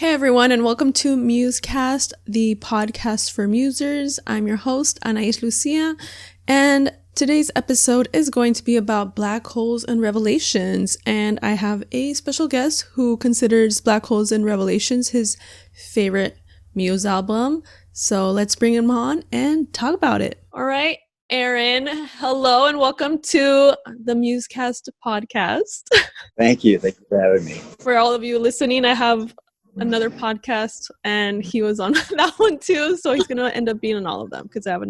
Hey everyone, and welcome to Musecast, the podcast for musers. I'm your host, Anais Lucia, and today's episode is going to be about black holes and revelations. And I have a special guest who considers Black Holes and Revelations his favorite Muse album. So let's bring him on and talk about it. All right, Aaron, hello and welcome to the Musecast podcast. Thank you. Thank you for having me. For all of you listening, I have another podcast and he was on that one too, so he's gonna end up being on all of them because I have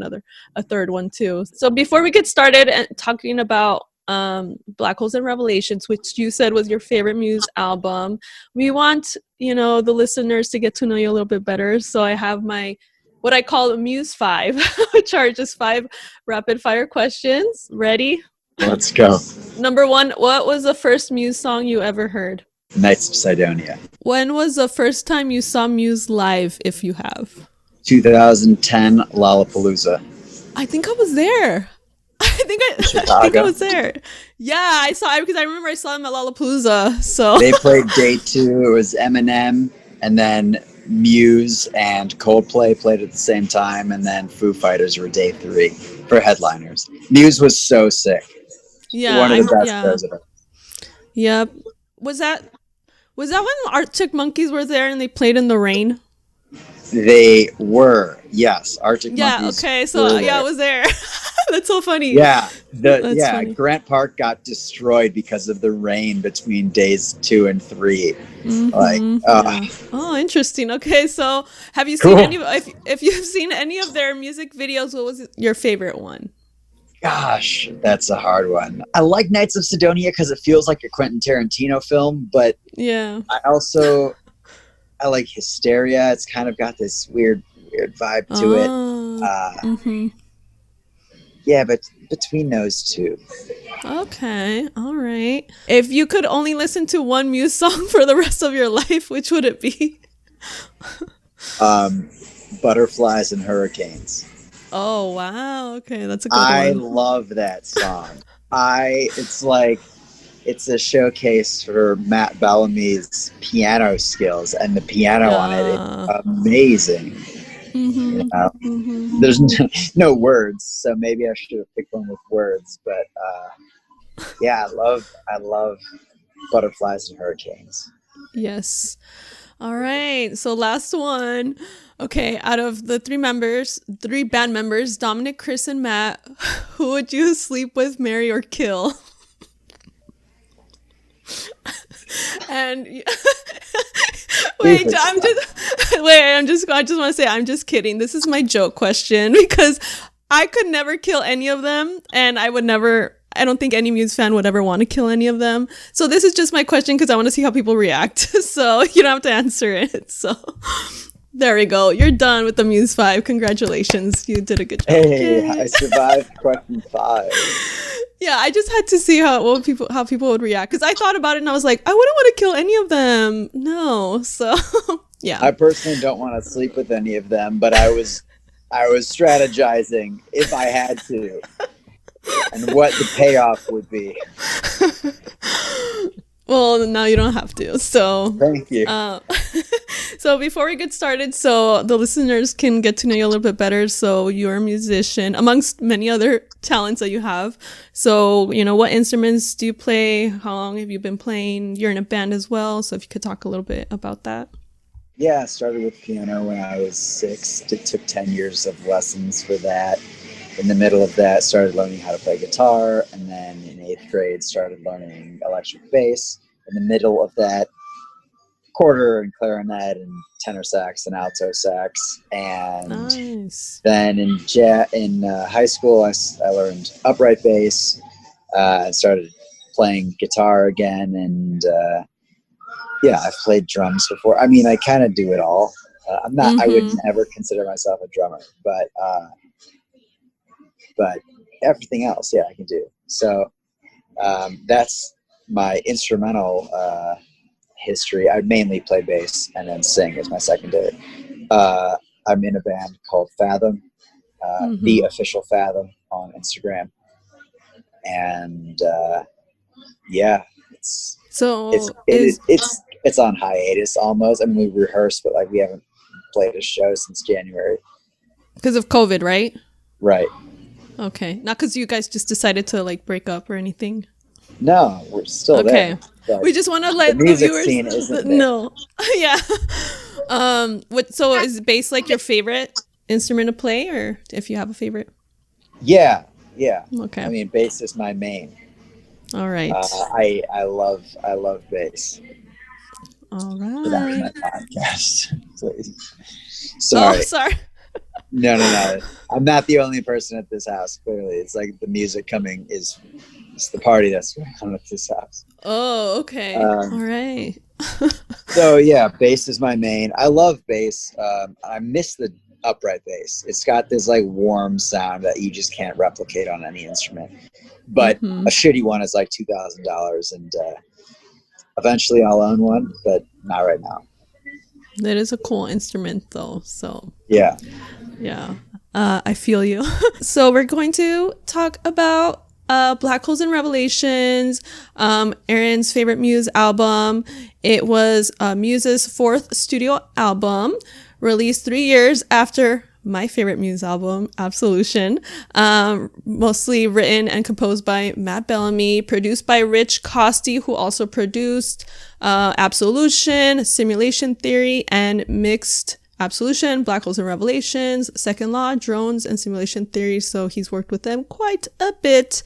a third one too. So before we get started and talking about Black Holes and Revelations, which you said was your favorite Muse album, we want the listeners to get to know you a little bit better. So I have my what I call Muse 5 which are just 5 rapid fire questions. Ready? Let's go. Number 1, what was the first Muse song you ever heard? Knights of Sidonia. When was the first time you saw Muse live, if you have? 2010 Lollapalooza. I think I was there. I think I was there. Yeah, I saw it because I remember I saw them at Lollapalooza. So they played day 2. It was Eminem, and then Muse and Coldplay played at the same time, and then Foo Fighters were day 3 for headliners. Muse was so sick. Yeah, one of the best presidents. Yep. Was that when Arctic Monkeys were there and they played in the rain? They were, yes. Arctic Monkeys. Yeah, okay. So, yeah, I was there. That's so funny. Yeah. Funny. Grant Park got destroyed because of the rain between days 2 and 3. Mm-hmm. Oh, interesting. Okay, so have you seen if you've seen any of their music videos, what was your favorite one? Gosh, that's a hard one. I like Knights of Sidonia because it feels like a Quentin Tarantino film, but yeah, I like Hysteria. It's kind of got this weird vibe to it. Yeah, but between those two. Okay, all right. If you could only listen to one Muse song for the rest of your life, which would it be? Butterflies and Hurricanes. Oh, wow. Okay, that's a good one. I love that song. It's a showcase for Matt Bellamy's piano skills, and the piano on it is amazing. There's no words, so maybe I should have picked one with words, but yeah, I love Butterflies and Hurricanes. Yes. All right, so last one. Okay, out of the 3 band members, Dominic, Chris, and Matt, who would you sleep with, marry, or kill? And I just want to say I'm just kidding. This is my joke question because I could never kill any of them, and I don't think any Muse fan would ever want to kill any of them. So this is just my question because I want to see how people react. So you don't have to answer it. So there we go. You're done with the Muse 5. Congratulations. You did a good job. Hey, I survived question 5. Yeah, I just had to see how people would react because I thought about it and I was like, I wouldn't want to kill any of them. No. So yeah. I personally don't want to sleep with any of them, but I was strategizing if I had to. And what the payoff would be. Well, now you don't have to. So thank you. So before we get started, so the listeners can get to know you a little bit better. So you're a musician, amongst many other talents that you have. So, what instruments do you play? How long have you been playing? You're in a band as well. So if you could talk a little bit about that. Yeah, I started with piano when I was 6. It took 10 years of lessons for that. In the middle of that, started learning how to play guitar, and then in 8th grade, started learning electric bass. In the middle of that, quarter and clarinet and tenor sax and alto sax. And nice. Then in high school, I learned upright bass, and started playing guitar again. And I've played drums before. I mean, I kind of do it all. I'm not. I would never consider myself a drummer, but everything else, yeah, I can do. So that's my instrumental history. I mainly play bass and then sing as my secondary. I'm in a band called Fathom, the official Fathom on Instagram. And it's it's on hiatus almost. I mean, we rehearsed, but like we haven't played a show since January. Because of COVID, right? Right. Okay. Not because you guys just decided to like break up or anything. No, we're still there. We just want to let the music viewers scene isn't there. No. Yeah. So is bass like your favorite instrument to play, or if you have a favorite? Yeah. Okay. I mean, bass is my main. All right. I love bass. All right. Get out of my podcast, please. Sorry. Oh, sorry. No. I'm not the only person at this house. Clearly, it's like the music coming it's the party that's going on at this house. Oh, okay. All right. So yeah, bass is my main. I love bass. I miss the upright bass. It's got this like warm sound that you just can't replicate on any instrument. But a shitty one is like $2,000, and eventually I'll own one, but not right now. That is a cool instrument, though. So yeah. I feel you. So we're going to talk about Black Holes and Revelations, Aaron's favorite Muse album. It was Muse's fourth studio album, released 3 years after my favorite Muse album, Absolution. Mostly written and composed by Matt Bellamy, produced by Rich Costey, who also produced Absolution, Simulation Theory, and mixed Absolution, Black Holes and Revelations, Second Law, Drones, and Simulation Theory. So he's worked with them quite a bit.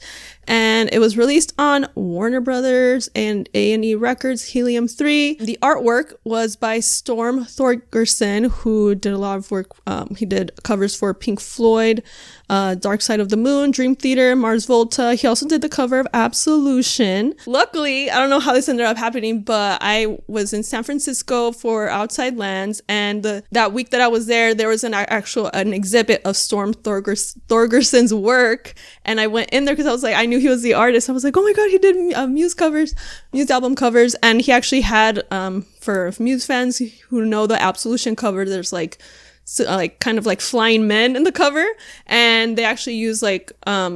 And it was released on Warner Brothers and A&E Records, Helium 3. The artwork was by Storm Thorgerson, who did a lot of work. He did covers for Pink Floyd, Dark Side of the Moon, Dream Theater, Mars Volta. He also did the cover of Absolution. Luckily, I don't know how this ended up happening, but I was in San Francisco for Outside Lands, and that week that I was there was an exhibit of Storm Thorgerson's work, and I went in there because I was like, I knew he was the artist. I was like, oh my god, he did Muse album covers, and he actually had for Muse fans who know the Absolution cover, there's like kind of like flying men in the cover, and they actually use like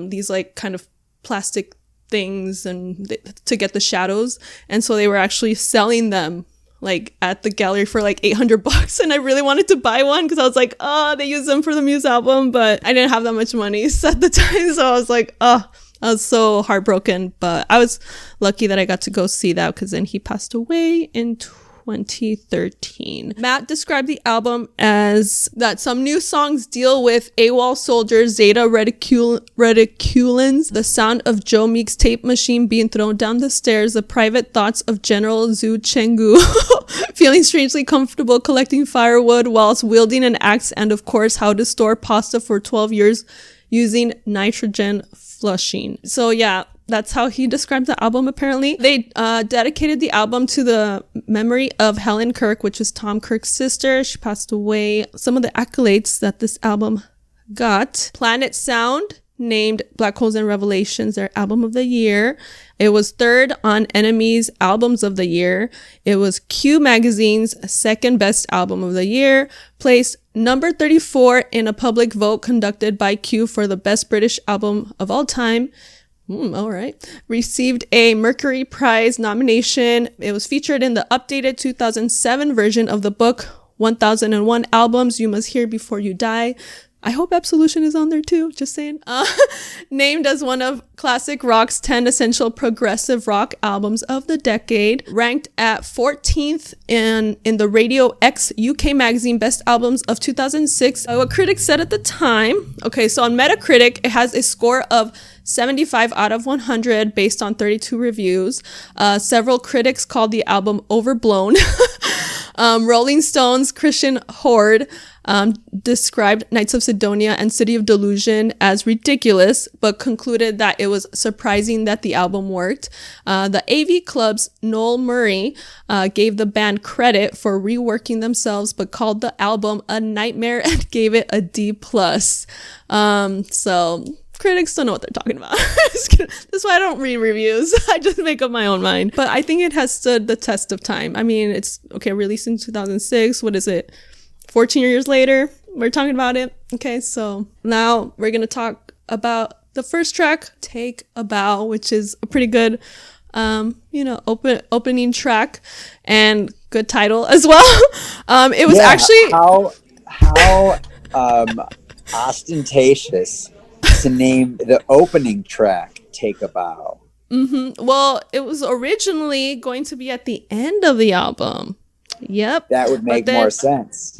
these like kind of plastic things to get the shadows, and so they were actually selling them like at the gallery for like $800, and I really wanted to buy one because I was like, oh, they use them for the Muse album, but I didn't have that much money at the time, so I was like, oh, I was so heartbroken. But I was lucky that I got to go see that, because then he passed away in 2013. Matt described the album as that some new songs deal with AWOL soldiers, Zeta Reticulans, the sound of Joe Meek's tape machine being thrown down the stairs, the private thoughts of General Zhu Chenggu, feeling strangely comfortable collecting firewood whilst wielding an axe, and of course how to store pasta for 12 years using nitrogen flushing. So yeah, that's how he described the album. Apparently they dedicated the album to the memory of Helen Kirk, which is Tom Kirk's sister. She passed away. Some of the accolades that this album got: Planet Sound named Black Holes and Revelations their album of the year. It was third on NME's albums of the year. It was Q Magazine's second best album of the year. Placed number 34 in a public vote conducted by Q for the best British album of all time. All right. Received a Mercury Prize nomination. It was featured in the updated 2007 version of the book 1001 Albums You Must Hear Before You Die. I hope Absolution is on there too, just saying. Named as one of classic rock's 10 essential progressive rock albums of the decade. Ranked at 14th in the Radio X UK magazine best albums of 2006. What critics said at the time. Okay, so on Metacritic, it has a score of 75 out of 100 based on 32 reviews. Several critics called the album overblown. Rolling Stone's Christian Horde described Knights of Sidonia and City of Delusion as ridiculous, but concluded that it was surprising that the album worked. The AV Club's Noel Murray gave the band credit for reworking themselves, but called the album a nightmare and gave it a D+. So critics don't know what they're talking about. That's why I don't read reviews. I just make up my own mind. But I think it has stood the test of time. I mean, it's okay, released in 2006. What is it? 14 years later, we're talking about it. Okay, so now we're going to talk about the first track, Take a Bow, which is a pretty good opening track and good title as well. It was actually how ostentatious to name the opening track "Take a Bow." Mm-hmm. Well, it was originally going to be at the end of the album. Yep. That would make more sense.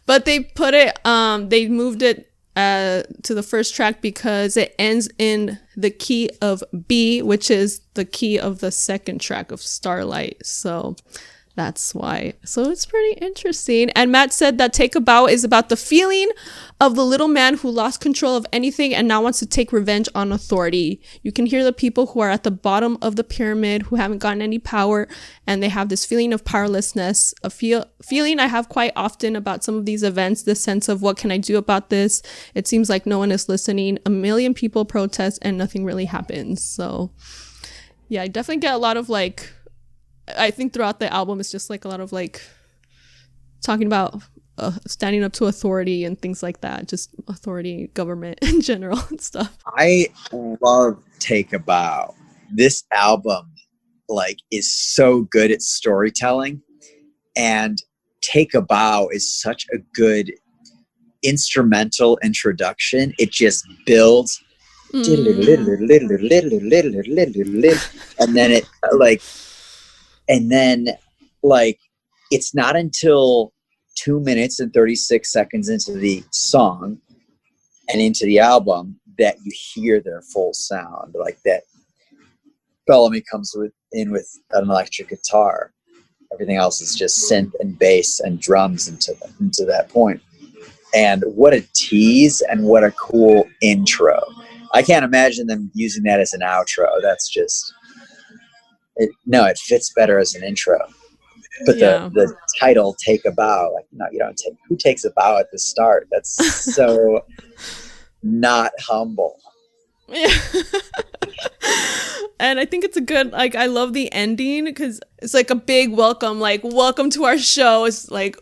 But they put it, they moved it to the first track because it ends in the key of B, which is the key of the second track of Starlight. So that's why. So it's pretty interesting. And Matt said that Take a Bow is about the feeling of the little man who lost control of anything and now wants to take revenge on authority. You can hear the people who are at the bottom of the pyramid who haven't gotten any power, and they have this feeling of powerlessness, a feeling I have quite often about some of these events, this sense of what can I do about this? It seems like no one is listening. A million people protest and nothing really happens. So yeah, I definitely get a lot of like, I think throughout the album it's just like a lot of like talking about standing up to authority and things like that, just authority, government in general and stuff. I love Take a Bow. This album like is so good at storytelling, and Take a Bow is such a good instrumental introduction. It just builds and then it's not until 2 minutes and 36 seconds into the song and into the album that you hear their full sound, like that. Bellamy comes in with an electric guitar. Everything else is just synth and bass and drums into that point. And what a tease and what a cool intro. I can't imagine them using that as an outro. That's just it fits better as an intro. But the title "Take a Bow," like, no, you don't take. Who takes a bow at the start? That's so not humble. Yeah. And I think it's a good, like, I love the ending because it's like a big welcome, like, welcome to our show. It's like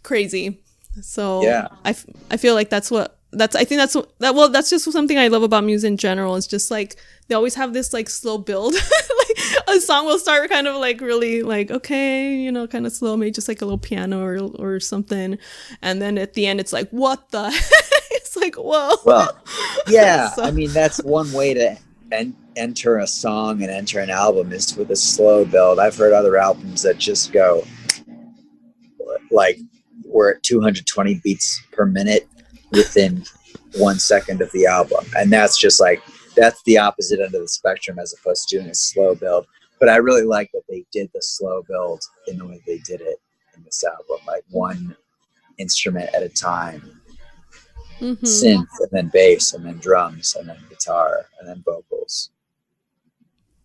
crazy. So yeah, I feel like that's just something I love about Muse in general. It's just like they always have this like slow build. Like a song will start kind of like really like, okay, kind of slow, maybe just like a little piano or something, and then at the end it's like, what the heck? It's like, whoa. Well, yeah. So, I mean, that's one way to enter a song and enter an album is with a slow build. I've heard other albums that just go like we're at 220 beats per minute within 1 second of the album. And that's just like, that's the opposite end of the spectrum as opposed to doing a slow build. But I really like that they did the slow build in the way they did it in this album, like one instrument at a time. Mm-hmm. Synth and then bass and then drums and then guitar and then vocals.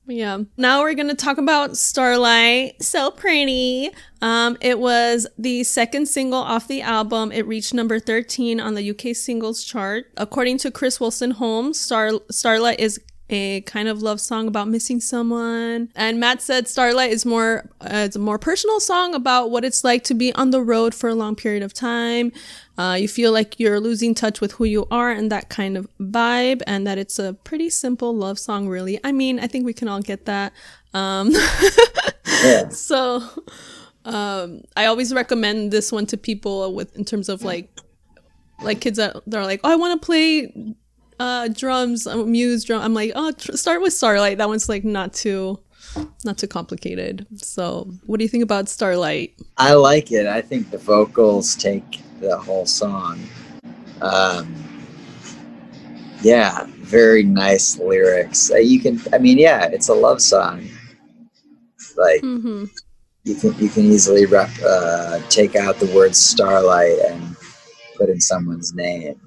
Yeah. Now we're going to talk about Starlight. So pretty. It was the second single off the album. It reached number 13 on the UK singles chart. According to Chris Wilson-Holmes, Starlight is a kind of love song about missing someone. And Matt said Starlight is it's a more personal song about what it's like to be on the road for a long period of time. You feel like you're losing touch with who you are and that kind of vibe, and that it's a pretty simple love song, really. I mean, I think we can all get that. Yeah. So I always recommend this one to people in terms of like kids that are like, oh, I want to play drums, Muse drum. I'm like, oh, start with Starlight. That one's like not too complicated. So what do you think about Starlight? I like it. I think the vocals take the whole song. Yeah, very nice lyrics. It's a love song. Like, mm-hmm. you can easily take out the word Starlight and put in someone's name,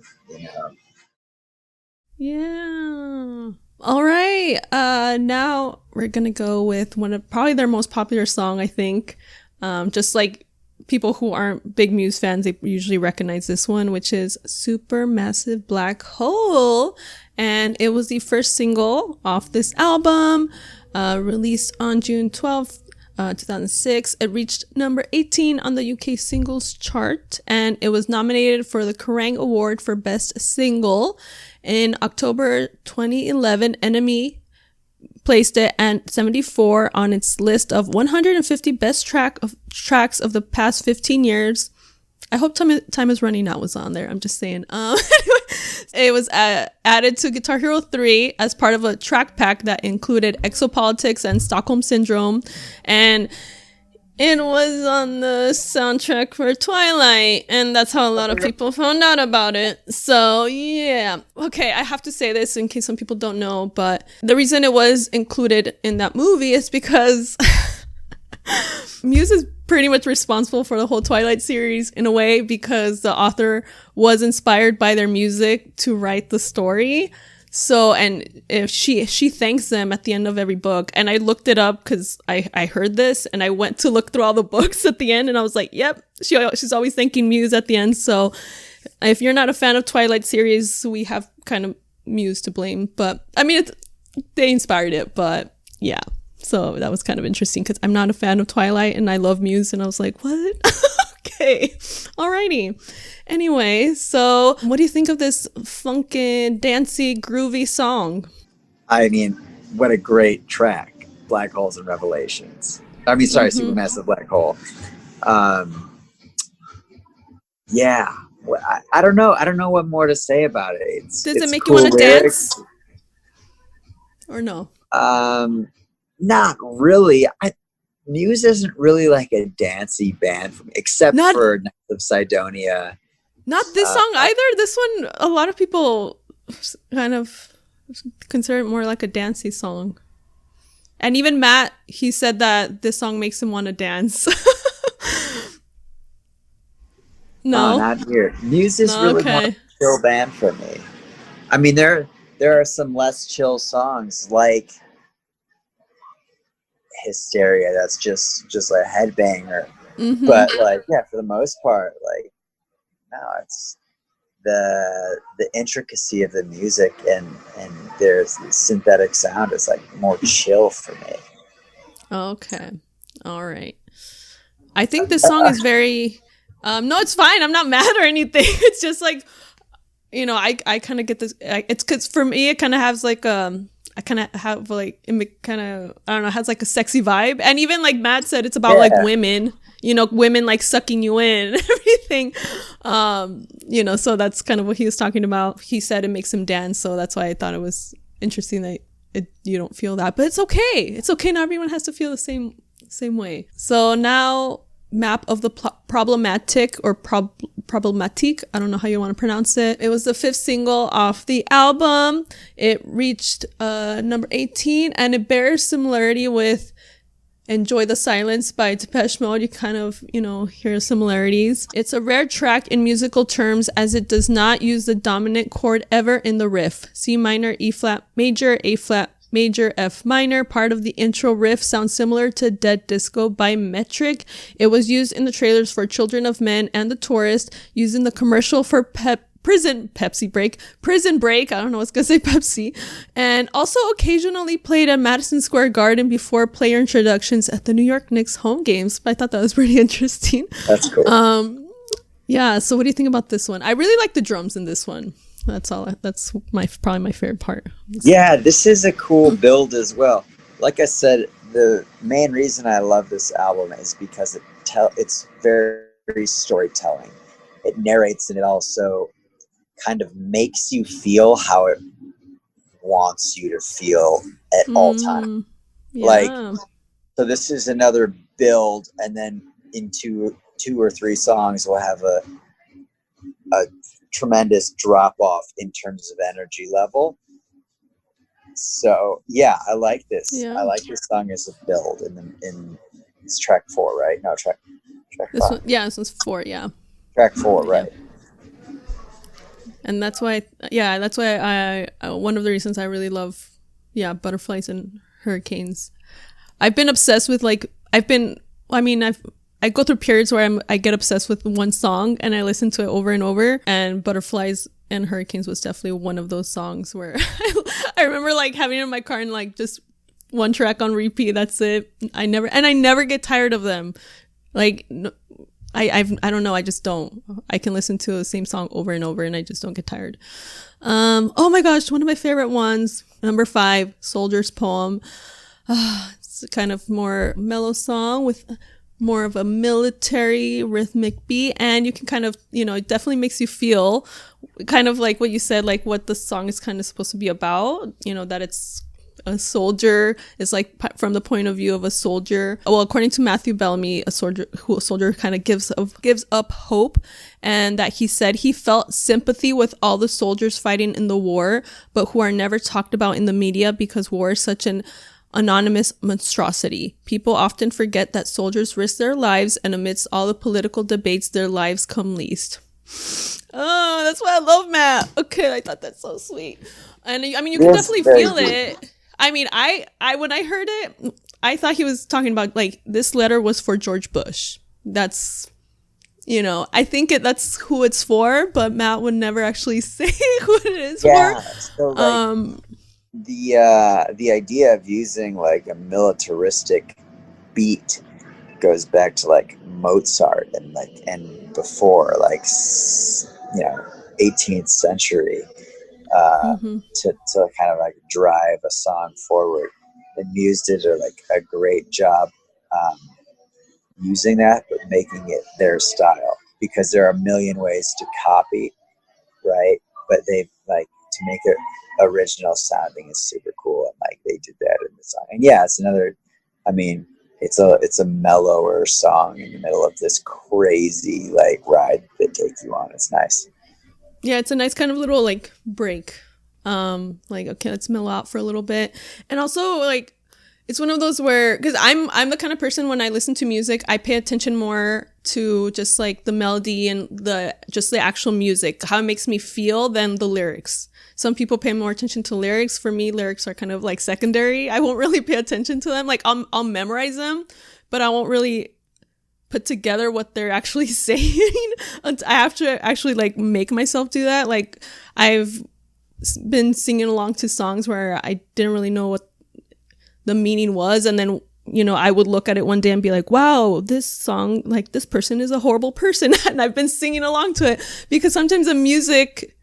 Yeah. All right. Now we're gonna go with one of probably their most popular song, I think. Just like people who aren't big Muse fans, they usually recognize this one, which is Supermassive Black Hole. And it was the first single off this album, released on June 12th, 2006. It reached number 18 on the UK singles chart, and it was nominated for the Kerrang Award for Best Single. In October 2011, NME placed it at 74 on its list of 150 best tracks of the past 15 years. I hope Time Is Running Out was on there. I'm just saying. It was added to Guitar Hero 3 as part of a track pack that included Exopolitics and Stockholm Syndrome. And it was on the soundtrack for Twilight, and that's how a lot of people found out about it. So, yeah. Okay, I have to say this in case some people don't know, but the reason it was included in that movie is because Muse is pretty much responsible for the whole Twilight series in a way, because the author was inspired by their music to write the story. So, and if she thanks them at the end of every book, and I looked it up because I heard this, and I went to look through all the books at the end, and I was like, yep, she's always thanking Muse at the end. So if you're not a fan of Twilight series, we have kind of Muse to blame, but I mean, they inspired it, but yeah. So that was kind of interesting because I'm not a fan of Twilight and I love Muse, and I was like, what? Okay. Alrighty. Anyway, so what do you think of this funky, dancey, groovy song? I mean, what a great track. Black Holes and Revelations. I mean, sorry, Supermassive Black Hole. Yeah. Well, I don't know. I don't know what more to say about it. Does it make cool you want to lyrics. dance? Or no? Not really. Muse isn't really like a dancey band for me, except for Knights of Sidonia. Not this song either. This one, a lot of people kind of consider it more like a dancey song. And even Matt, he said that this song makes him want to dance. No, not here. Muse is really more a chill band for me. I mean, there are some less chill songs like Hysteria that's just a headbanger, but like, yeah, for the most part, like, no, it's the intricacy of the music and there's the synthetic sound is like more chill for me. Okay, all right. I think this song is very no, it's fine, I'm not mad or anything. It's just like, you know, I kind of get this, it's because for me it kind of has like I kind of have like, it kind of, I don't know, has like a sexy vibe. And even like Matt said, it's about like women, you know, women like sucking you in and everything. You know, so that's kind of what he was talking about. He said it makes him dance. So that's why I thought it was interesting that you don't feel that. But it's okay. It's okay. Not everyone has to feel the same way. So now, Map of the Problematic or Problematique. I don't know how you want to pronounce it. It was the 5th single off the album. It reached number 18, and it bears similarity with Enjoy the Silence by Depeche Mode. You kind of, you know, hear similarities. It's a rare track in musical terms as it does not use the dominant chord ever in the riff. C minor, E flat major, A flat major, F minor. Part of the intro riff sounds similar to Dead Disco by Metric. It was used in the trailers for Children of Men and The Tourist, used in the commercial for Prison Break. I don't know what's gonna say Pepsi. And also occasionally played at Madison Square Garden before player introductions at the New York Knicks home games. I thought that was pretty interesting. That's cool. Yeah, so what do you think about this one? I really like the drums in this one. That's all. That's probably my favorite part. Yeah, this is a cool build as well. Like I said, the main reason I love this album is because it's very, very storytelling. It narrates, and it also kind of makes you feel how it wants you to feel at all times. Yeah. Like, so this is another build, and then into 2 or 3 songs we'll have a tremendous drop off in terms of energy level. So yeah, I like this. Yeah. I like this song as a build in it's track 4, right? No, track this 5. One, yeah, this one's 4, yeah. Track 4, right. And that's why I one of the reasons I really love Butterflies and Hurricanes. I've been obsessed with I go through periods where I get obsessed with one song and I listen to it over and over, and Butterflies and Hurricanes was definitely one of those songs where I remember like having it in my car and like just one track on repeat. That's it. I never get tired of them. Like I don't know. I just don't. I can listen to the same song over and over and I just don't get tired. Oh my gosh. One of my favorite ones. Number 5, Soldier's Poem. It's a kind of more mellow song with more of a military rhythmic beat, and you can kind of, it definitely makes you feel kind of like what you said, like what the song is kind of supposed to be about, that it's a soldier. It's like from the point of view of a soldier. Well, according to Matthew Bellamy, a soldier kind of gives up hope, and that he said he felt sympathy with all the soldiers fighting in the war, but who are never talked about in the media because war is such an anonymous monstrosity. People often forget that soldiers risk their lives, and amidst all the political debates, their lives come least. Oh, that's why I love Matt. Okay, I thought that's so sweet. And I mean, you can definitely feel it. I mean, I when I heard it, I thought he was talking about like this letter was for George Bush. That's, I think that's who it's for, but Matt would never actually say who it is for. So like, the idea of using like a militaristic beat goes back to like Mozart and before, like 18th century, to kind of like drive a song forward. And Muse did a great job using that, but making it their style, because there are a million ways to copy, right? But they to make it original sounding is super cool, and like they did that in the song. And yeah, it's another, I mean, it's a mellower song in the middle of this crazy like ride that takes you on. It's nice. Yeah, it's a nice kind of little like break. Like, okay, let's mellow out for a little bit. And also like it's one of those where, because I'm the kind of person, when I listen to music, I pay attention more to just like the melody and the actual music, how it makes me feel, than the lyrics. Some people pay more attention to lyrics. For me, lyrics are kind of like secondary. I won't really pay attention to them. Like I'll memorize them, but I won't really put together what they're actually saying. I have to actually like make myself do that. Like I've been singing along to songs where I didn't really know what the meaning was, and then I would look at it one day and be like, wow, this song, like this person is a horrible person. And I've been singing along to it, because sometimes the music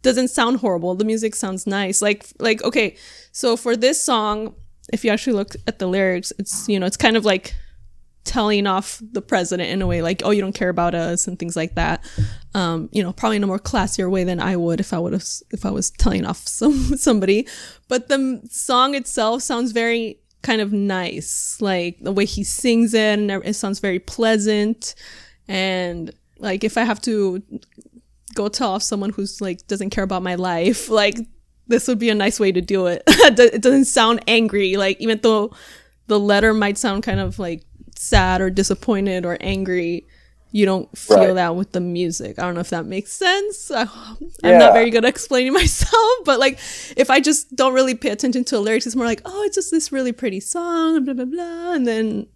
doesn't sound horrible. The music sounds nice. Like, okay, so for this song, if you actually look at the lyrics, it's, it's kind of like telling off the president in a way, like, oh, you don't care about us and things like that. Probably in a more classier way than I would if I was telling off somebody. But the song itself sounds very kind of nice, like the way he sings it, and it sounds very pleasant. And like, if I have to go tell off someone who's like doesn't care about my life, like this would be a nice way to do it. It doesn't sound angry, like even though the letter might sound kind of like sad or disappointed or angry, you don't feel that with the music. I don't know if that makes sense. I'm not very good at explaining myself, but like if I just don't really pay attention to the lyrics, it's more like, oh, it's just this really pretty song, blah blah blah, and then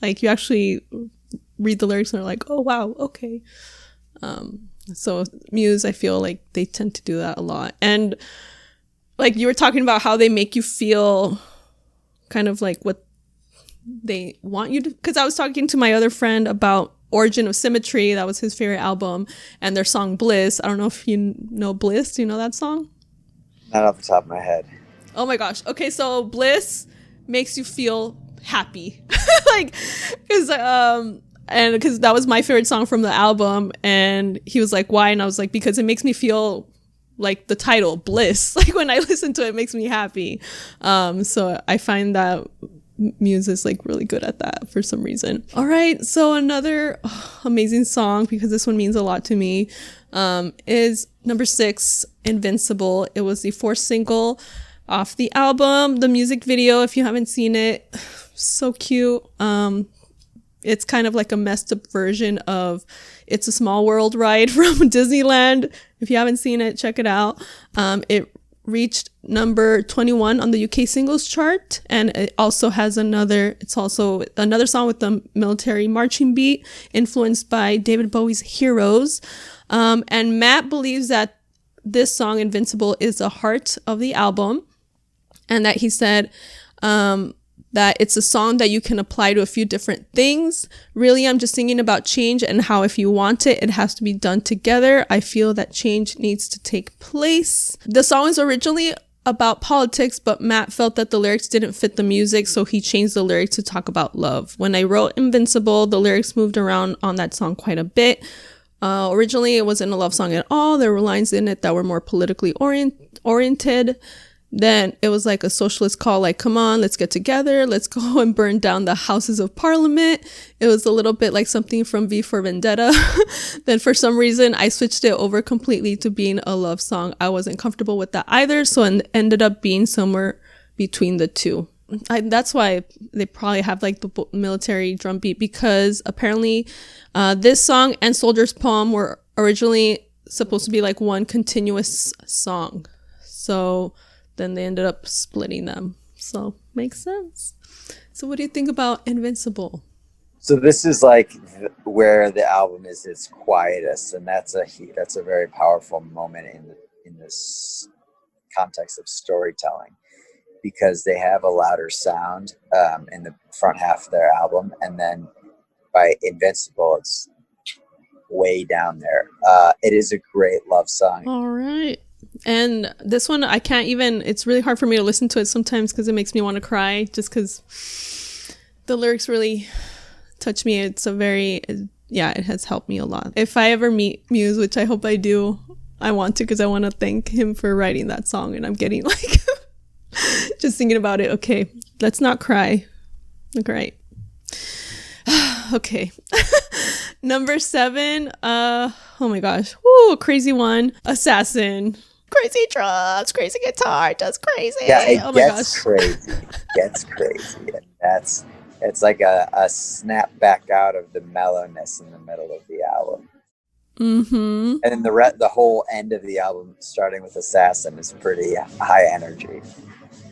like you actually read the lyrics and they're like, oh wow, okay. So Muse, I feel like they tend to do that a lot. And like you were talking about how they make you feel kind of like what they want you to, because I was talking to my other friend about Origin of Symmetry. That was his favorite album, and their song Bliss. I don't know if you know Bliss. Do you know that song? Not off the top of my head. Oh my gosh. Okay, so Bliss makes you feel happy. Like, because that was my favorite song from the album, and he was like, why? And I was like, because it makes me feel like the title, Bliss. Like when I listen to it, it makes me happy. So I find that Muse is like really good at that for some reason. All right, so another amazing song, because this one means a lot to me, is number 6, Invincible. It was the 4th single off the album. The music video, if you haven't seen it, so cute. It's kind of like a messed up version of It's a Small World ride from Disneyland. If you haven't seen it, check it out. It reached number 21 on the UK singles chart, and it also has another song with the military marching beat influenced by David Bowie's Heroes. And Matt believes that this song, Invincible, is the heart of the album, and that he said that it's a song that you can apply to a few different things. Really, I'm just singing about change and how if you want it, it has to be done together. I feel that change needs to take place. The song is originally about politics, but Matt felt that the lyrics didn't fit the music, so he changed the lyrics to talk about love. When I wrote Invincible, the lyrics moved around on that song quite a bit. Originally, it wasn't a love song at all. There were lines in it that were more politically oriented. Then it was like a socialist call, like, come on, let's get together. Let's go and burn down the Houses of Parliament. It was a little bit like something from V for Vendetta. Then for some reason, I switched it over completely to being a love song. I wasn't comfortable with that either, so it ended up being somewhere between the two. That's why they probably have like the military drum beat, because apparently this song and Soldier's Poem were originally supposed to be like one continuous song. So then they ended up splitting them. So makes sense. So what do you think about Invincible? So this is like where the album is its quietest, and that's a very powerful moment in this context of storytelling, because they have a louder sound in the front half of their album, and then by Invincible, it's way down there. It is a great love song. All right. And this one, I can't even, it's really hard for me to listen to it sometimes because it makes me want to cry, just because the lyrics really touch me. It's it has helped me a lot. If I ever meet Muse, which I hope I do, I want to, because I want to thank him for writing that song, and I'm getting like, just thinking about it. Okay, let's not cry. Great. Okay. Number 7. Oh my gosh. Woo, crazy one. Assassin. Crazy drums, crazy guitar, just crazy. Yeah, it oh my gets gosh. crazy. It gets crazy. And it's like a snap back out of the mellowness in the middle of the album. Mm-hmm. And then the whole end of the album, starting with Assassin, is pretty high energy.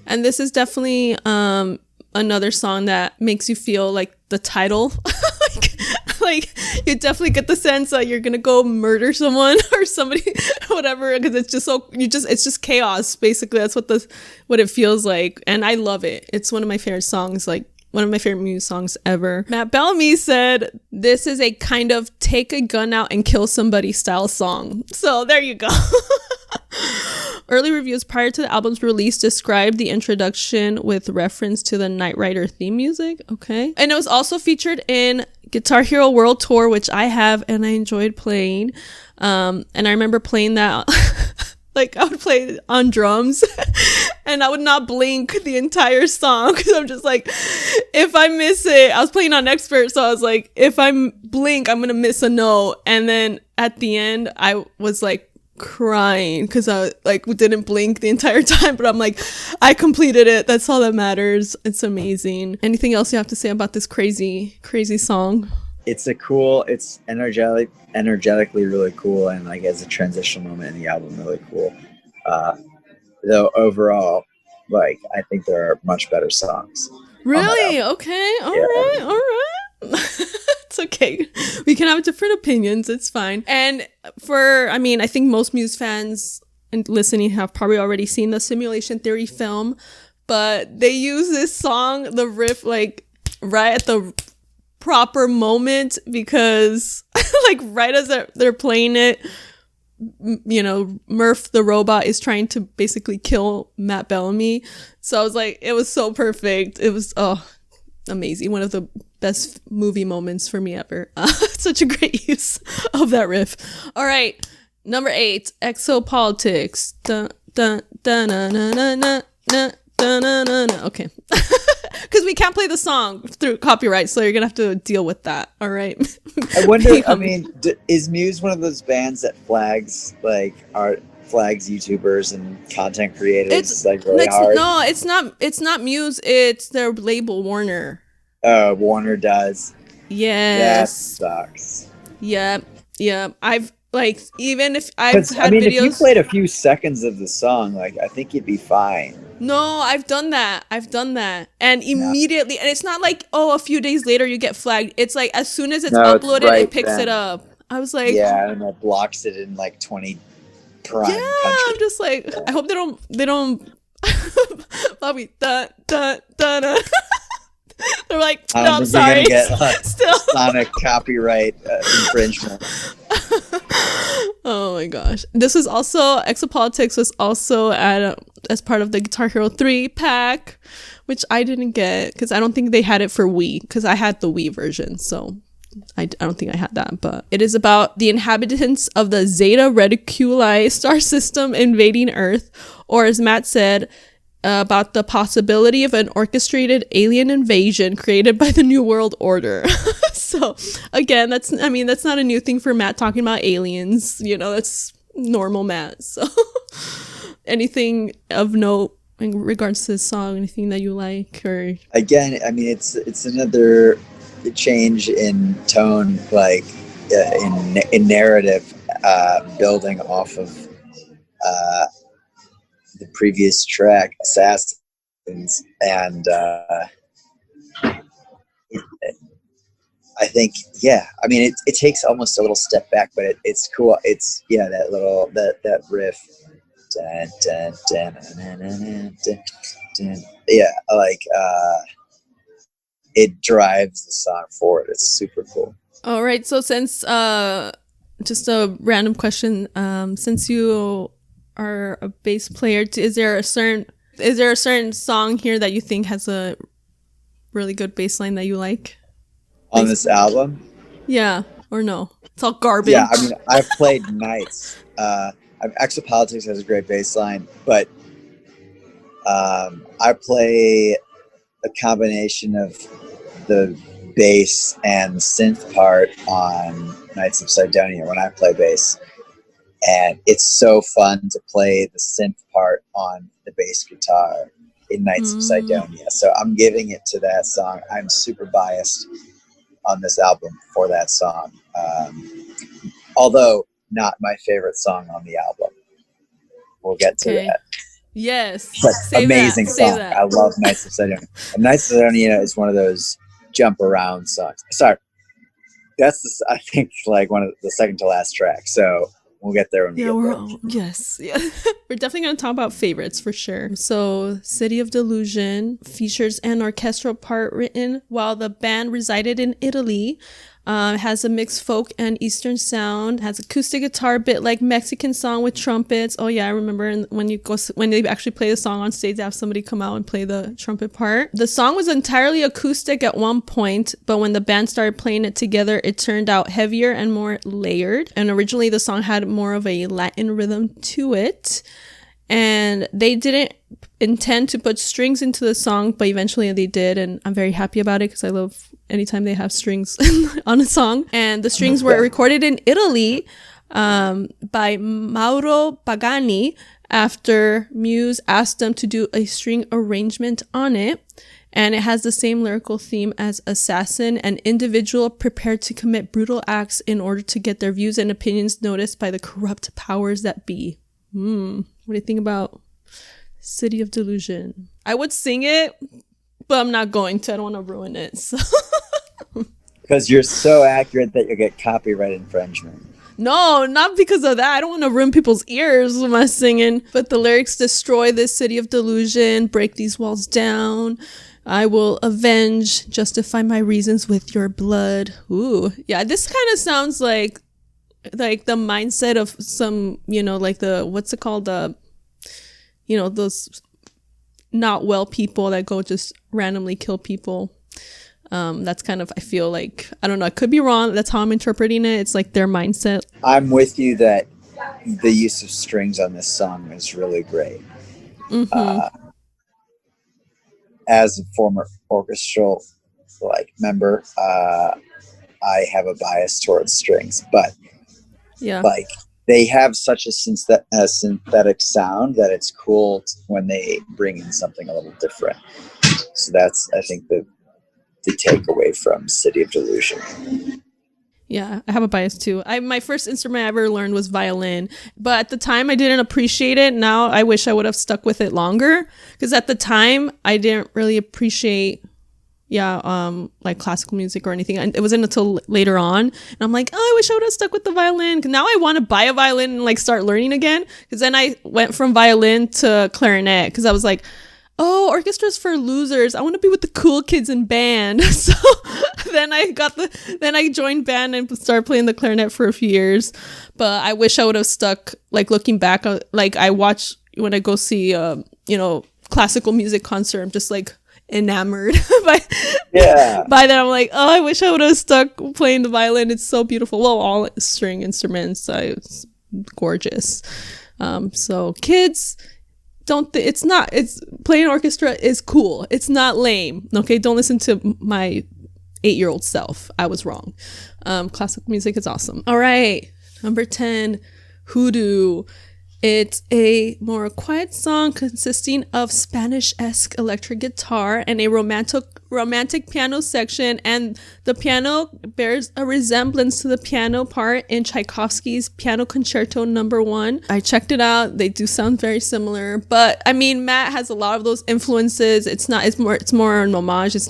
And this is definitely another song that makes you feel like the title. like you definitely get the sense that you're gonna go murder someone or somebody, whatever, because it's just it's just chaos. Basically, that's what it feels like, and I love it. It's one of my favorite songs, like one of my favorite Muse songs ever. Matt Bellamy said this is a kind of take a gun out and kill somebody style song. So there you go. Early reviews prior to the album's release described the introduction with reference to the Knight Rider theme music. Okay. And it was also featured in Guitar Hero World Tour, which I have and I enjoyed playing. And I remember playing that, like I would play on drums and I would not blink the entire song because I'm just like, if I miss it, I was playing on expert. So I was like, if I blink, I'm going to miss a note. And then at the end, I was like, crying because I like didn't blink the entire time, but I'm like, I completed it. That's all that matters. It's amazing. Anything else you have to say about this crazy song? It's energetically really cool, and like as a transitional moment in the album, really cool. Though overall, like I think there are much better songs. Really? Okay. All right. It's okay. We can have different opinions. It's fine. And I think most Muse fans and listening have probably already seen the Simulation Theory film, but they use this song, the riff, like right at the proper moment because like right as they're playing it, you know, Murph the robot is trying to basically kill Matt Bellamy. So I was like, it was so perfect. It was, amazing. One of the best movie moments for me ever. Such a great use of that riff. All right. Number 8, Exopolitics. Dun, dun, dun, dun, dun, dun, dun, dun, dun, dun, dun. Okay. Because we can't play the song through copyright, so you're going to have to deal with that. All right. I wonder, is Muse one of those bands that flags YouTubers and content creators really hard? No, it's not Muse. It's their label, Warner. Warner does. Yes. That sucks. Yeah. I've even if I've had videos. If you played a few seconds of the song, like I think you'd be fine. No, I've done that. And immediately, and it's not like, a few days later you get flagged. It's like as soon as it's uploaded, it picks it up. I was like, and it blocks it in like 20 prime countries. I'm just like, I hope they don't Bobby, da. They're like, no, I'm sorry. Get, still on a copyright infringement. Oh Oh my gosh. This was also, Exopolitics was also as part of the Guitar Hero 3 pack, which I didn't get because I don't think they had it for Wii, because I had the Wii version. So I don't think I had that. But it is about the inhabitants of the Zeta Reticuli star system invading Earth, or as Matt said, about the possibility of an orchestrated alien invasion created by the New World Order. So again, that's not a new thing for Matt talking about aliens. That's normal Matt. So anything of note in regards to this song, anything that you like? Or again, it's another change in tone, like in narrative, building off of the previous track, Assassins, and I think, it takes almost a little step back, but it's cool. It's that riff, dun, dun, dun, dun, dun, dun, dun. It drives the song forward. It's super cool. All right, so since just a random question, since you are a bass player, is there a certain song here that you think has a really good bass line that you like on this album? Yeah, or no? It's all garbage. Yeah, I've played Nights. Exopolitics has a great bass line, but I play a combination of the bass and synth part on Knights of Sidonia when I play bass. And it's so fun to play the synth part on the bass guitar in Knights of Sidonia. So I'm giving it to that song. I'm super biased on this album for that song. Although not my favorite song on the album. We'll get to that. Yes. But amazing song. I love Knights of Sidonia. And Knights of Sidonia is one of those jump around songs. Sorry. That's, I think, like one of the second to last track. So we'll get there when we get there. Yes. Yeah. We're definitely going to talk about favorites for sure. So City of Delusion features an orchestral part written while the band resided in Italy. Has a mixed folk and Eastern sound, has acoustic guitar bit like Mexican song with trumpets. Oh yeah, I remember when they actually play the song on stage, they have somebody come out and play the trumpet part. The song was entirely acoustic at one point, but when the band started playing it together, it turned out heavier and more layered. And originally the song had more of a Latin rhythm to it. And they didn't intend to put strings into the song, but eventually they did. And I'm very happy about it because I love anytime they have strings on a song. And the strings were recorded in Italy by Mauro Pagani after Muse asked them to do a string arrangement on it. And it has the same lyrical theme as Assassin, an individual prepared to commit brutal acts in order to get their views and opinions noticed by the corrupt powers that be. What do you think about City of Delusion? I would sing it, but I'm not going to. I don't want to ruin it. So. Because you're so accurate that you'll get copyright infringement. No, not because of that. I don't want to ruin people's ears with my singing. But the lyrics destroy this city of delusion, break these walls down. I will avenge, justify my reasons with your blood. Ooh, yeah, this kind of sounds like the mindset of some, like what's it called? Those not well people that go just randomly kill people. That's kind of, I feel like, I don't know, I could be wrong. That's how I'm interpreting it. It's like their mindset. I'm with you that the use of strings on this song is really great. As a former orchestral member, I have a bias towards strings, but yeah, they have such a synthetic sound that it's cool when they bring in something a little different. So that's, I think, the takeaway from City of Delusion. Yeah, I have a bias too. My first instrument I ever learned was violin, but at the time I didn't appreciate it. Now I wish I would have stuck with it longer, because at the time I didn't really appreciate classical music or anything. It wasn't until later on, and I'm like, oh, I wish I would have stuck with the violin. Cause now I want to buy a violin and start learning again. Because then I went from violin to clarinet, because I was like, oh, orchestra's for losers. I want to be with the cool kids in band. So then I joined band and started playing the clarinet for a few years. But I wish I would have stuck, like looking back, like I watch when I go see, classical music concert, I'm just like enamored by that. I'm like, oh, I wish I would have stuck playing the violin. It's so beautiful. Well, all string instruments, it's gorgeous. So kids, it's playing orchestra is cool. It's not lame. Okay, don't listen to my 8-year-old self. I was wrong. Classical music is awesome. All right, number 10, Hoodoo. It's a more quiet song consisting of Spanish-esque electric guitar and a romantic piano section, and the piano bears a resemblance to the piano part in Tchaikovsky's Piano Concerto No. 1. I checked it out. They do sound very similar, but I mean, Matt has a lot of those influences. It's more an homage. It's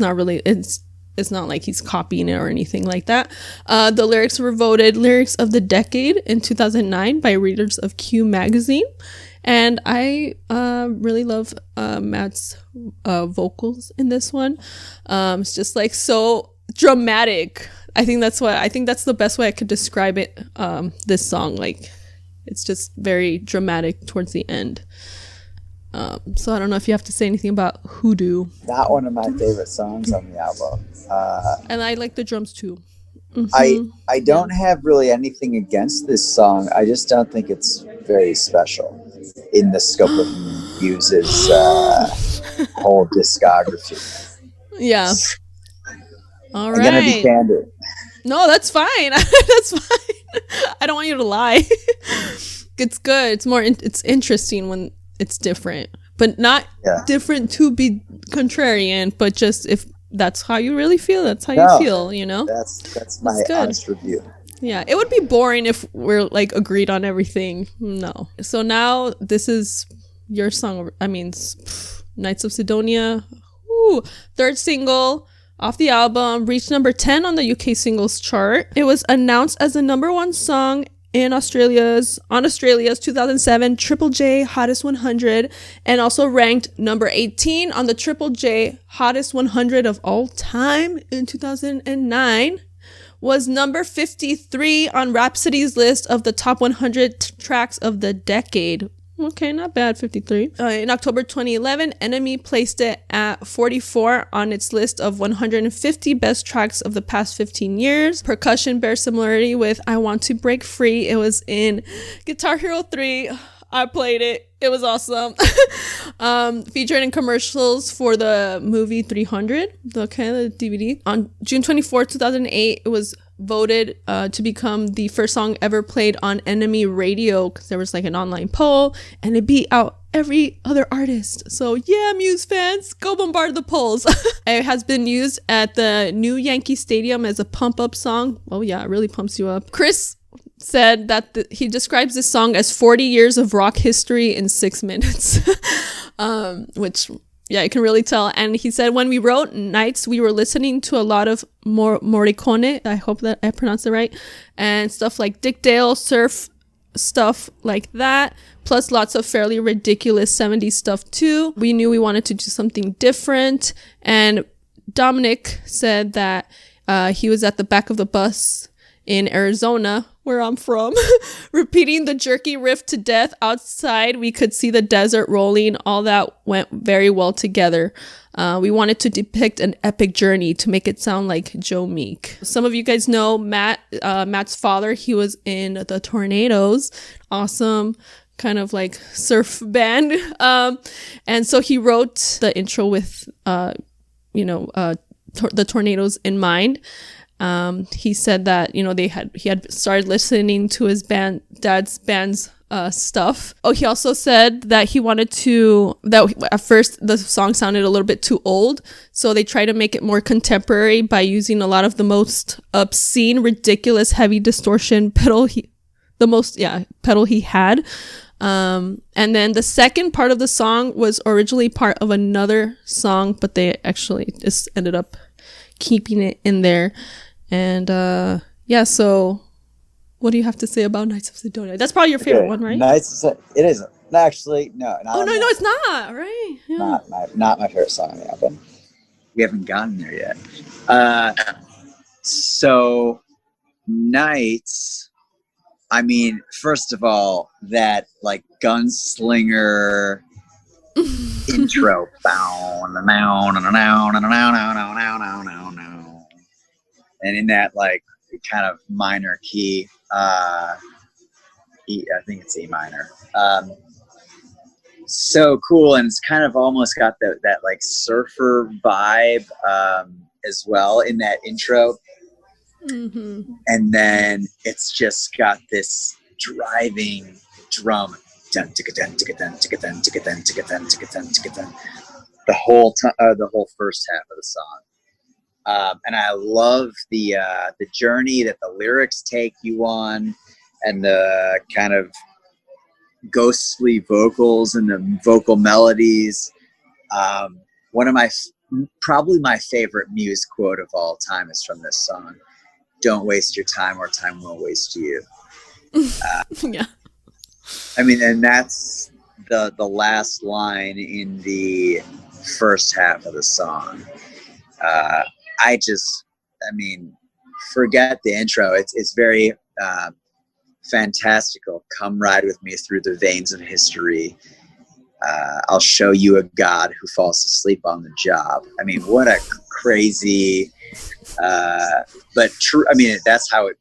not like he's copying it or anything like that. The lyrics were voted Lyrics of the Decade in 2009 by readers of Q Magazine. And I really love Matt's vocals in this one. It's just like so dramatic. I think that's the best way I could describe it. This song, like, it's just very dramatic towards the end. So I don't know if you have to say anything about Hoodoo. Not one of my favorite songs on the album. And I like the drums too. Mm-hmm. I don't have really anything against this song. I just don't think it's very special in the scope of Muse's whole discography. Yeah. All right. I'm gonna be candid. No, that's fine. That's fine. I don't want you to lie. It's good. It's interesting when it's different, but not different to be contrarian, but just if that's how you really feel, that's how you feel, you know? That's my honest review. Yeah, it would be boring if we're like agreed on everything. No. So now this is your song. I mean, Knights of Sidonia. Ooh, third single off the album, reached number 10 on the UK singles chart. It was announced as the number 1 song in Australia's 2007 Triple J Hottest 100, and also ranked number 18 on the Triple J Hottest 100 of all time in 2009. Was number 53 on Rhapsody's list of the top 100 tracks of the decade. Okay, not bad, 53. In October 2011, Enemy placed it at 44 on its list of 150 best tracks of the past 15 years. Percussion bears similarity with I Want to Break Free. It was in Guitar Hero 3. I played it. It was awesome. Featured in commercials for the movie 300, the DVD. On June 24, 2008, it was voted to become the first song ever played on Enemy Radio, because there was like an online poll, and it beat out every other artist. So yeah, Muse fans, go bombard the polls. It has been used at the new Yankee Stadium as a pump-up song. Oh yeah, it really pumps you up. Chris said that he describes this song as 40 years of rock history in 6 minutes. Which, yeah, you can really tell. And he said, when we wrote Nights, we were listening to a lot of Morricone. I hope that I pronounced it right. And stuff like Dick Dale, surf stuff like that. Plus lots of fairly ridiculous 70s stuff too. We knew we wanted to do something different. And Dominic said that he was at the back of the bus in Arizona, where I'm from, repeating the jerky riff to death. Outside, we could see the desert rolling. All that went very well together. We wanted to depict an epic journey to make it sound like Joe Meek. Some of you guys know Matt's father. He was in the Tornadoes. Awesome kind of like surf band. And so he wrote the intro with, the Tornadoes in mind. He said that, he had started listening to his dad's band's stuff. Oh, he also said that that at first the song sounded a little bit too old. So they tried to make it more contemporary by using a lot of the most obscene, ridiculous, heavy distortion pedal he had. And then the second part of the song was originally part of another song, but they actually just ended up keeping it in there. And so what do you have to say about Knights of Sidonia? That's probably your favorite one, right? It is Actually, no. Oh no, it's not, right? Yeah. Not my favorite song on the album. We haven't gotten there yet. So Nights. I mean, first of all, that like gunslinger intro, and in that like kind of minor key, I think it's E minor. So cool, and it's kind of almost got that like surfer vibe as well in that intro. Mm-hmm. And then it's just got this driving drum, the whole first half of the song. And I love the journey that the lyrics take you on, and the kind of ghostly vocals and the vocal melodies. One of probably my favorite Muse quote of all time is from this song. Don't waste your time, or time will waste you. Yeah. I mean, and that's the last line in the first half of the song. Forget the intro. It's very fantastical. Come ride with me through the veins of history. I'll show you a God who falls asleep on the job. I mean, what a crazy, but true. I mean, that's how it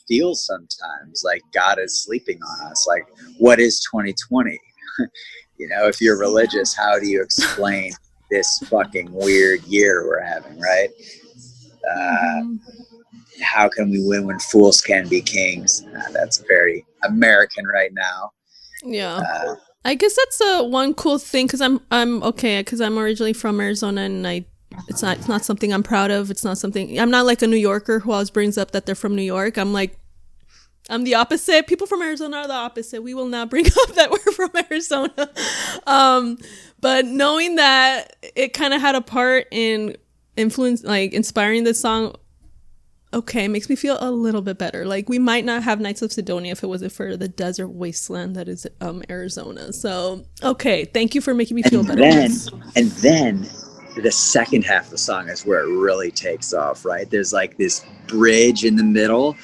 feels sometimes. Like God is sleeping on us. Like, what is 2020? You know, if you're religious, how do you explain this fucking weird year we're having, right? How can we win when fools can be kings? That's very American right now. Yeah. I guess that's one cool thing, because I'm okay, because I'm originally from Arizona, and it's not something I'm proud of. It's not something, I'm not like a New Yorker who always brings up that they're from New York. I'm the opposite. People from Arizona are the opposite. We will not bring up that we're from Arizona. But knowing that it kind of had a part in inspiring this song, okay, makes me feel a little bit better. Like, we might not have Nights of Sidonia if it wasn't for the desert wasteland that is Arizona. So, okay, thank you for making me feel better. And then the second half of the song is where it really takes off, right? There's like this bridge in the middle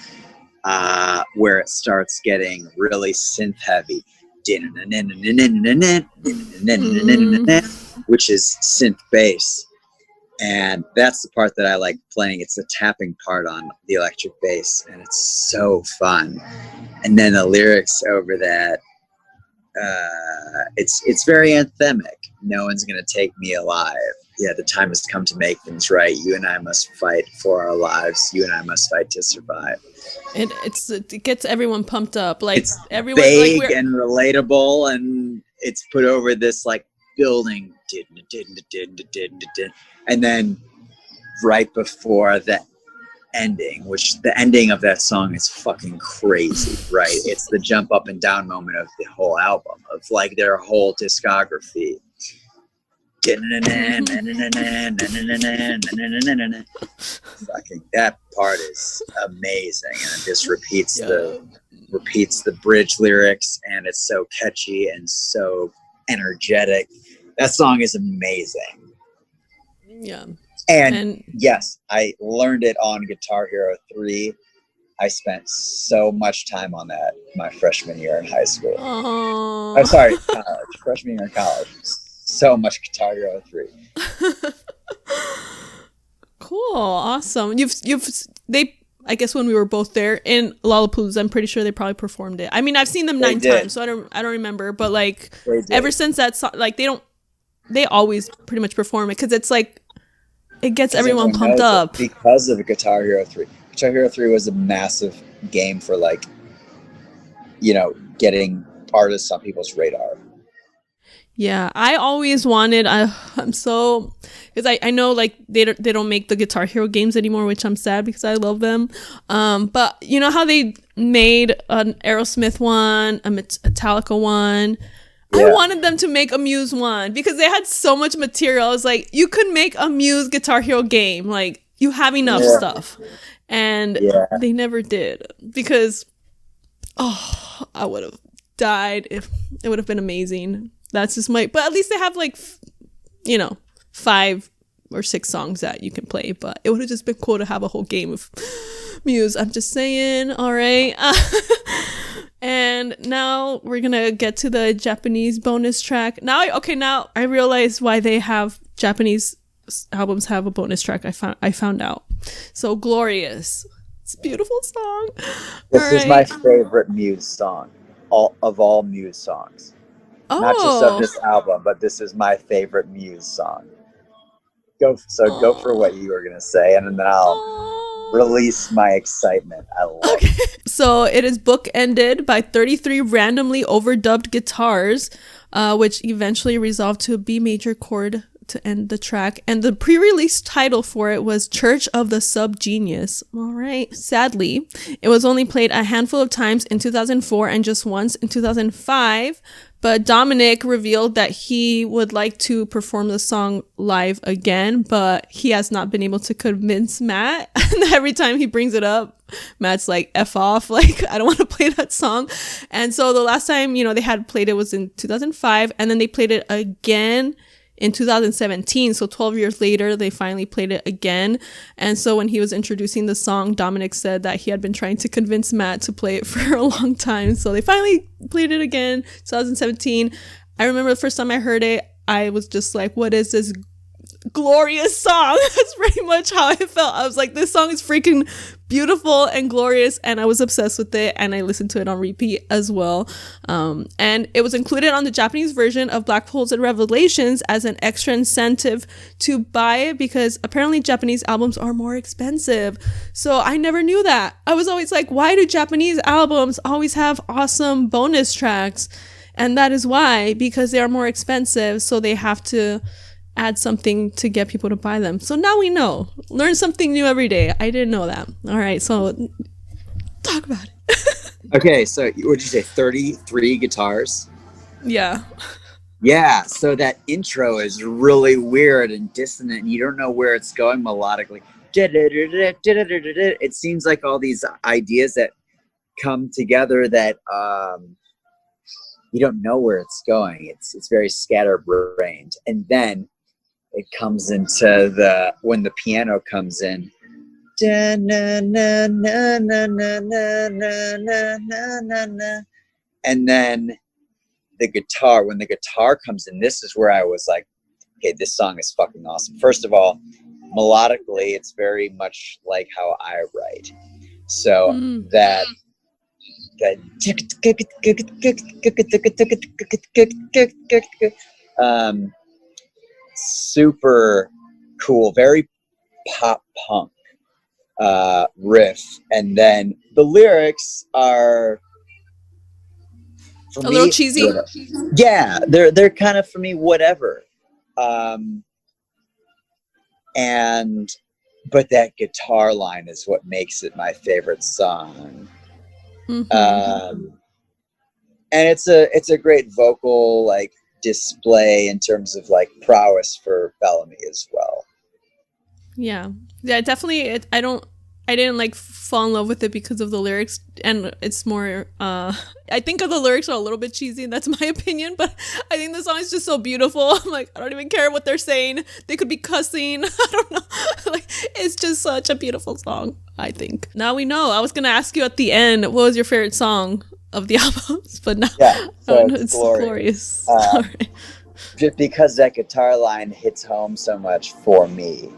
where it starts getting really synth heavy, which is synth bass. And that's the part that I like playing. It's the tapping part on the electric bass, and it's so fun. And then the lyrics over that, it's very anthemic. No one's gonna take me alive. Yeah, the time has come to make things right. You and I must fight for our lives. You and I must fight to survive. It gets everyone pumped up. Like, it's everyone vague and relatable, and it's put over this like building, and then right before the ending, which the ending of that song is fucking crazy, right? It's the jump up and down moment of the whole album, of like their whole discography. Fucking that part is amazing, and it just repeats the bridge lyrics, and it's so catchy and so energetic. That song is amazing. Yeah. And yes, I learned it on Guitar Hero 3. I spent so much time on that my freshman year in high school. I'm sorry, college. Freshman year in college. So much Guitar Hero 3. Cool. Awesome. I guess when we were both there in Lollapalooza, I'm pretty sure they probably performed it. I mean, I've seen them 9 times, so I don't remember, but like ever since that song, like they always pretty much perform it, because it's like it gets everyone pumped up because of Guitar Hero 3. Guitar Hero 3 was a massive game for, like, you know, getting artists on people's radar. Yeah, I always wanted. I'm so, because I know like they don't make the Guitar Hero games anymore, which I'm sad because I love them. But you know how they made an Aerosmith one, a Metallica one. Yeah. I wanted them to make a Muse one because they had so much material. I was like, you could make a Muse Guitar Hero game. Like, you have enough stuff, and they never did, because I would have died, if it would have been amazing. That's just but at least they have like, 5 or 6 songs that you can play, but it would have just been cool to have a whole game of Muse. I'm just saying. All right. And now we're gonna get to the Japanese bonus track. Now I realize why they have Japanese albums have a bonus track. I found out. So Glorious. It's a beautiful song. This is my favorite Muse song. All Muse songs. Not just of this album, but this is my favorite Muse song. Go for what you were gonna say, and then I'll release my excitement. I love it. So it is bookended by 33 randomly overdubbed guitars, which eventually resolved to a B major chord to end the track. And the pre-release title for it was Church of the Subgenius. All right. Sadly, it was only played a handful of times in 2004 and just once in 2005. But Dominic revealed that he would like to perform the song live again, but he has not been able to convince Matt. And every time he brings it up, Matt's like, F off, like, I don't want to play that song. And so the last time, they had played it was in 2005, and then they played it again in 2017. So 12 years later, they finally played it again. And so when he was introducing the song, Dominic said that he had been trying to convince Matt to play it for a long time. So they finally played it again, 2017. I remember the first time I heard it, I was just like, what is this glorious song? That's pretty much how I felt. I was like, this song is freaking beautiful and glorious, and I was obsessed with it, and I listened to it on repeat as well. And it was included on the Japanese version of Black Holes and Revelations as an extra incentive to buy it, because apparently Japanese albums are more expensive. So I never knew that. I was always like, why do Japanese albums always have awesome bonus tracks? And that is why, because they are more expensive, so they have to add something to get people to buy them. So now we know. Learn something new every day. I didn't know that. All right, so talk about it. Okay, so what did you say, 33 guitars? Yeah. Yeah, so that intro is really weird and dissonant, and you don't know where it's going melodically. It seems like all these ideas that come together that you don't know where it's going. It's very scatterbrained. And then it comes into when the piano comes in. And then when the guitar comes in, this is where I was like, okay, this song is fucking awesome. First of all, melodically, it's very much like how I write. So that super cool, very pop punk riff, and then the lyrics are a little cheesy. Yeah, they're kind of, for me, whatever. But that guitar line is what makes it my favorite song. And it's a great vocal like display in terms of like prowess for Bellamy as well. Yeah, definitely. I didn't like fall in love with it because of the lyrics, and it's more I think the lyrics are a little bit cheesy, and that's my opinion, but I think the song is just so beautiful. I'm like, I don't even care what they're saying. They could be cussing. I don't know. Like, it's just such a beautiful song, I think. Now we know. I was gonna ask you at the end, what was your favorite song of the albums, but now it's glorious. Just because that guitar line hits home so much for me.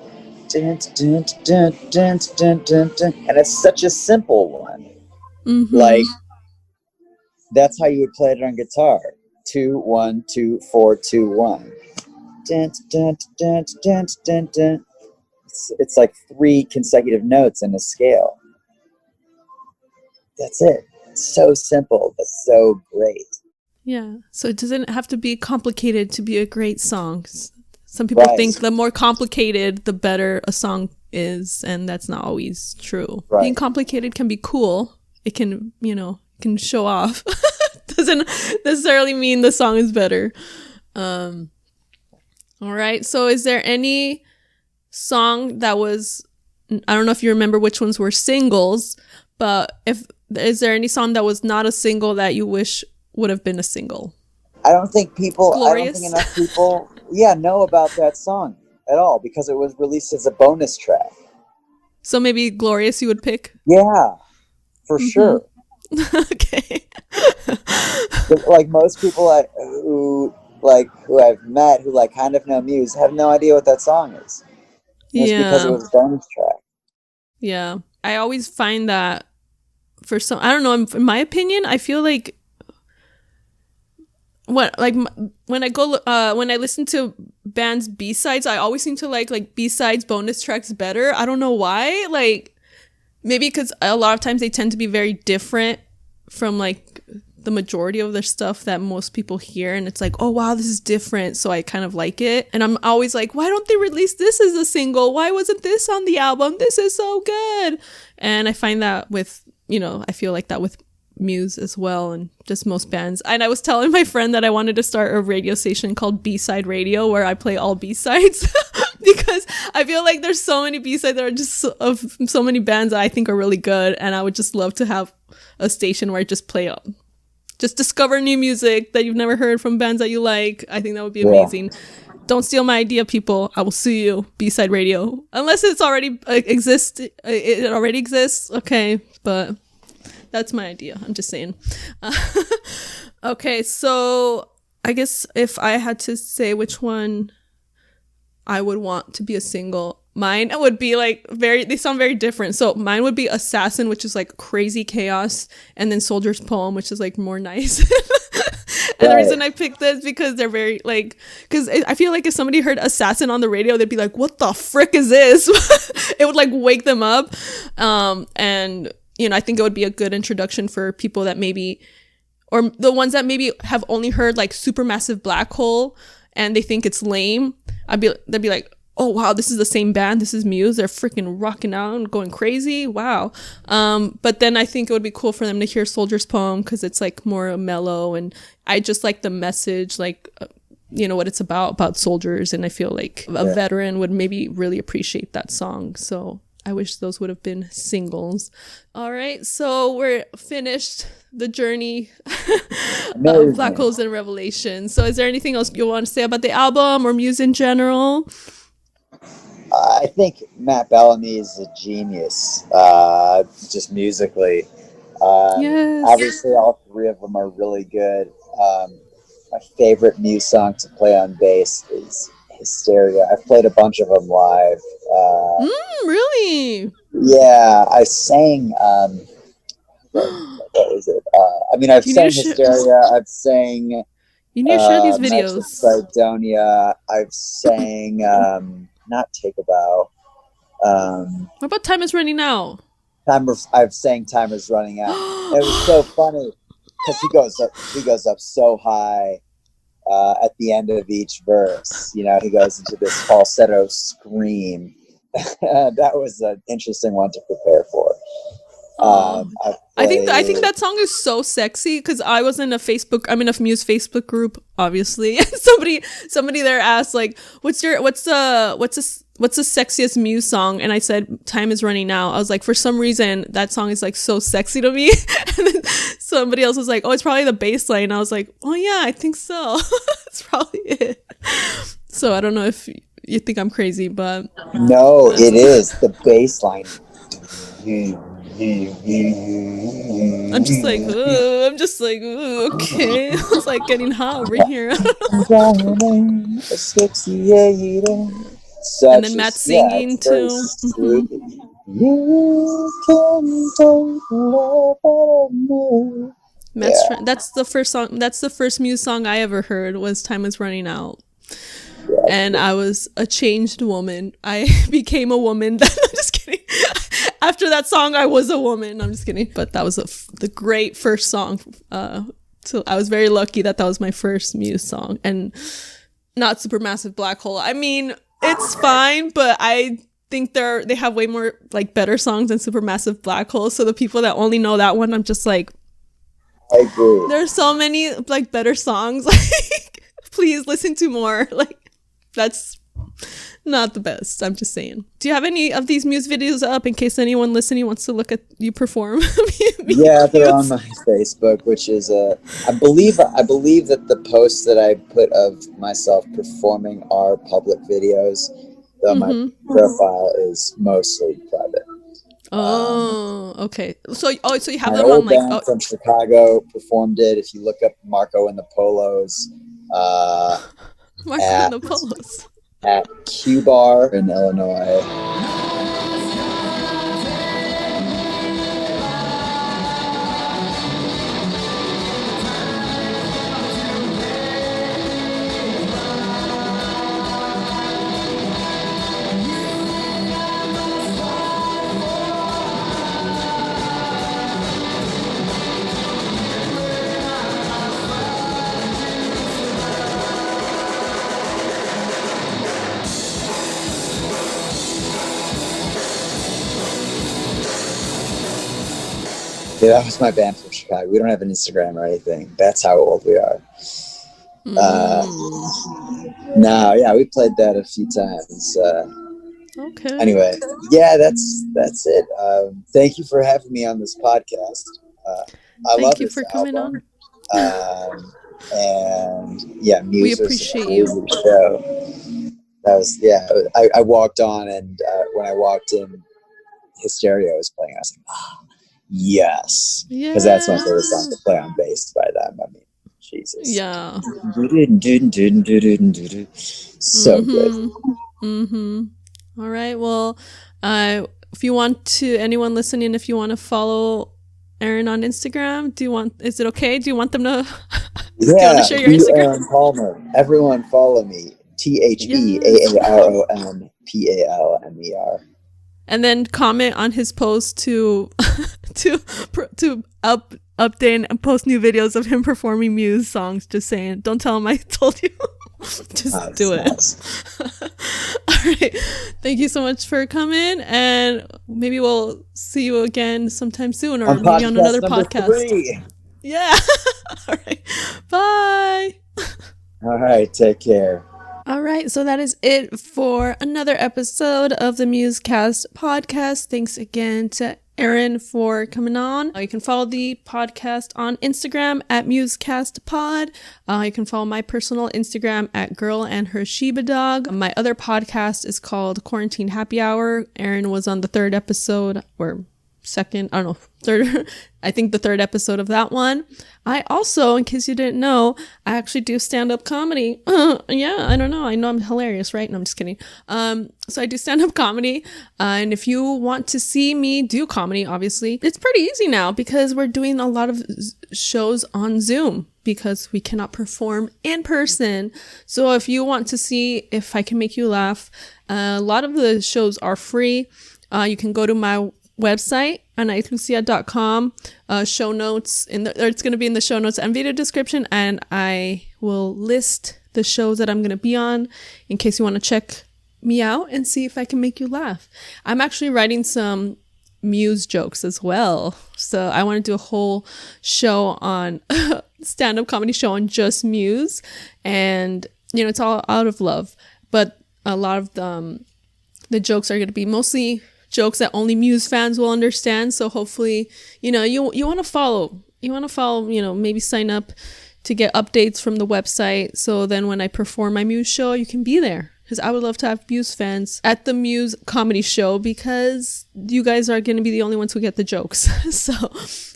Dun, dun, dun, dun, dun, dun, dun. And it's such a simple one. Like, that's how you would play it on guitar. 2 1 2 4 2 1. Dun, dun, dun, dun, dun, dun. It's like 3 consecutive notes in a scale. That's it. It's so simple, but so great. Yeah. So it doesn't have to be complicated to be a great song. Some people think the more complicated, the better a song is, and that's not always true. Right. Being complicated can be cool. It can, can show off. Doesn't necessarily mean the song is better. All right. So is there any song that was, I don't know if you remember which ones were singles, but is there any song that was not a single that you wish would have been a single? I don't think Glorious? enough people, know about that song at all because it was released as a bonus track. So maybe Glorious you would pick? Yeah, for sure. Okay. But, like most people who I've met who like kind of know Muse have no idea what that song is. It's because it was a bonus track. Yeah. I always find that for some, I don't know, in my opinion, I feel like when I listen to bands B-sides, I always seem to like B-sides bonus tracks better. I don't know why. Like maybe because a lot of times they tend to be very different from like the majority of their stuff that most people hear, and it's like, oh wow, this is different, so I kind of like it. And I'm always like, why don't they release this as a single? Why wasn't this on the album? This is so good. And I find that with, I feel like that with Muse as well, and just most bands. And I was telling my friend that I wanted to start a radio station called B-Side Radio, where I play all B-sides because I feel like there's so many B-sides that are just of so many bands that I think are really good, and I would just love to have a station where I just play just discover new music that you've never heard from bands that you like. I think that would be amazing. Don't steal my idea, people. I will sue you. B-Side Radio, unless it's already exists. It already exists. Okay, but that's my idea. I'm just saying. Okay, so I guess if I had to say which one I would want to be a single, mine would be like they sound very different. So mine would be Assassin, which is like crazy chaos, and then Soldier's Poem, which is like more nice. And the reason I picked this because they're very like, because I feel like if somebody heard Assassin on the radio, they'd be like, what the frick is this? It would like wake them up. And I think it would be a good introduction for people that maybe, or the ones that maybe have only heard like Supermassive Black Hole and they think it's lame. They'd be like, oh wow, this is the same band. This is Muse. They're freaking rocking out and going crazy. Wow. But then I think it would be cool for them to hear Soldier's Poem because it's like more mellow, and I just like the message, like, what it's about soldiers. And I feel like a veteran would maybe really appreciate that song. So I wish those would have been singles. All right, so we're finished the journey of Black Holes and Revelation. So is there anything else you want to say about the album or Muse in general? I think Matt Bellamy is a genius, just musically. Yes. Obviously, all three of them are really good. My favorite Muse song to play on bass is Hysteria. I've played a bunch of them live. Really? Yeah, I sang. What is it? I've sang Hysteria. I've sang. You need to share these videos. Sidonia. I've sang. Not Take a Bow. What about Time Is Running Out? I've sang Time Is Running Out. It was so funny because he goes up so high at the end of each verse. He goes into this falsetto scream. That was an interesting one to prepare for. I think that song is so sexy because I'm in a Muse Facebook group, obviously. somebody there asked like, what's the sexiest Muse song? And I said Time Is Running Out. I was like, for some reason that song is like so sexy to me. And then somebody else was like, oh, it's probably the bass line. I was like, oh yeah, I think so. That's probably it. So I don't know if you think I'm crazy, but no, it is the bass line. I'm just like, okay. It's like getting hot over here. And then Matt singing too. That's the first song. That's the first Muse song I ever heard was Time Is Running Out. And I was a changed woman. I became a woman. I'm just kidding. After that song, I was a woman. I'm just kidding. But that was the great first song. So I was very lucky that was my first Muse song. And not Supermassive Black Hole. I mean, it's fine, but I think they have way more like better songs than Supermassive Black Hole. So the people that only know that one, I'm just like, I agree. There's so many like better songs. Like, please listen to more. Like, that's Not the best. I'm just saying. Do you have any of these Muse videos up in case anyone listening wants to look at you perform? Yeah, they're on my Facebook, which is I believe that the posts that I put of myself performing are public videos, though my profile is mostly private. Okay. So you have my them old on like band from Chicago performed it. If you look up Marco and the Polos, Marco and the Polos at Q Bar in Illinois. Yeah, that was my band from Chicago. We don't have an Instagram or anything. That's how old we are. No, yeah, we played that a few times. Okay. Anyway, yeah, that's it. Thank you for having me on this podcast. I love you for coming on. And yeah, Muse we appreciate was a show. That was I walked on, and when I walked in, Hysteria was playing. I was like, yes, because that's my favorite song to play on bass by them. I mean, Jesus. Yeah. So good. All right. Well, if you want to, anyone listening, if you want to follow Aaron on Instagram, is it okay? Do you want them to, do you want to share your Instagram? Aaron Palmer. Everyone follow me. TheAaronPalmer. And then comment on his post to update and post new videos of him performing Muse songs. Just saying, don't tell him I told you. Just do it. All right. Thank you so much for coming, and maybe we'll see you again sometime soon, or maybe on another podcast. 3. Yeah. All right. Bye. All right. Take care. All right, so that is it for another episode of the Musecast podcast. Thanks again to Aaron for coming on. You can follow the podcast on Instagram at MusecastPod. You can follow my personal Instagram at Girl and Her Shiba Dog. My other podcast is called Quarantine Happy Hour. Aaron was on the third episode, or second, I don't know, third, I think the third episode of that one. I also, in case you didn't know, I actually do stand-up comedy. Yeah, I don't know. I know I'm hilarious, right? No, I'm just kidding. So I do stand-up comedy. And if you want to see me do comedy, obviously, it's pretty easy now because we're doing a lot of shows on Zoom because we cannot perform in person. So if you want to see if I can make you laugh, a lot of the shows are free. You can go to my website, anaislucia.com, show notes it's going to be in the show notes and video description, and I will list the shows that I'm going to be on in case you want to check me out and see if I can make you laugh. I'm actually writing some Muse jokes as well, so I want to do a whole show on stand-up comedy show on just Muse, and it's all out of love, but a lot of the jokes are going to be mostly jokes that only Muse fans will understand. So hopefully, you want to follow, maybe sign up to get updates from the website. So then when I perform my Muse show, you can be there, because I would love to have Muse fans at the Muse comedy show, because you guys are going to be the only ones who get the jokes. So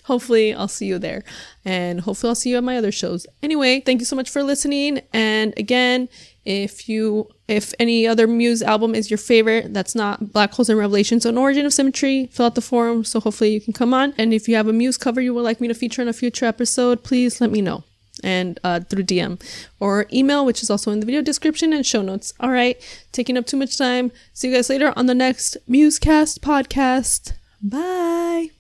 hopefully I'll see you there, and hopefully I'll see you at my other shows. Anyway, thank you so much for listening. And again, if any other Muse album is your favorite that's not Black Holes and Revelations on Origin of Symmetry, fill out the forum so hopefully you can come on. And if you have a Muse cover you would like me to feature in a future episode, please let me know, and through DM or email, which is also in the video description and show notes. All right, taking up too much time. See you guys later on the next Musecast podcast. Bye.